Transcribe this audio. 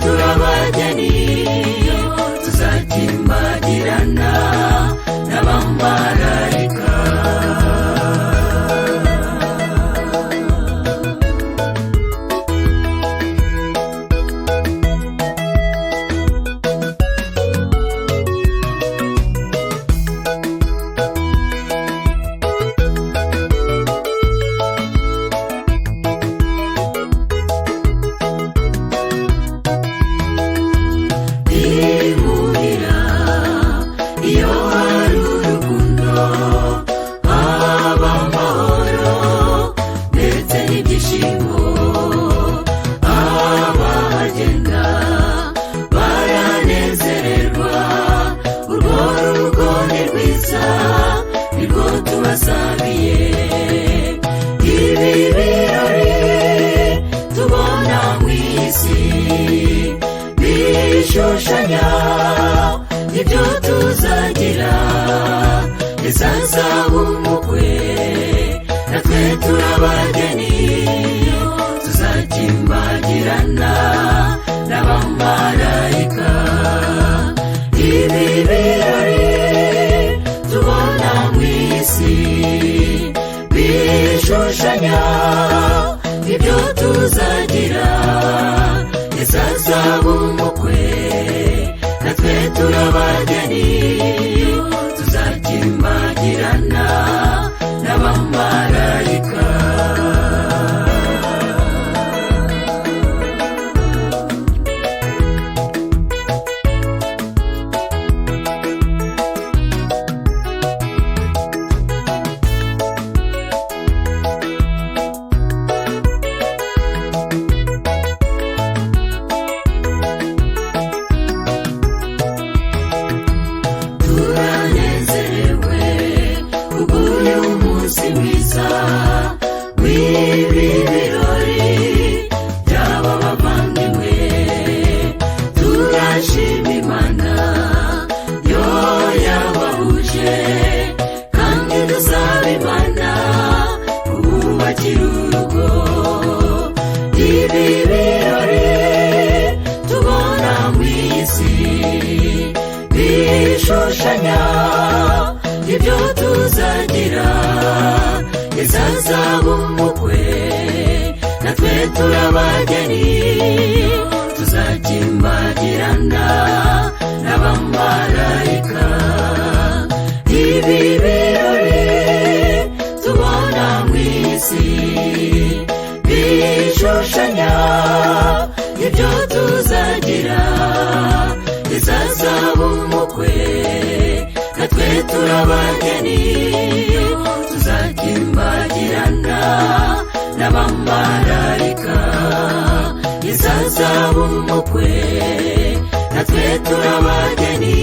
turabageni tuzakimbagirana n'abamarayika. Bishushanya ibyo tuzagira bizazaba umukwe, natwe turabageni tuzakimbagirana n'abamarayika. Ibi birori tubona mu isi bishushanya ibyo tuzagira bizazaba umukwe, natwe turabageni tuzakimbagirana n'abamarayika. W'ibi birori by'aba bavandimwe turashima Imana yo yabahuje, kandi dusaba Imana kububakira urugo. Ibi birori tubona mu isi bishushanya ibyo tuzagira bizazaba umukwe, natwe turabageni tuzakimbagirana n'abamarayika. Ibi birori tubona mu isi bishushanya ibyo tuzagira bizazaba umukwe, natwe turabageni tuzakimbagirana n'abamarayika. Bizazaba umukwe, natwe turabageni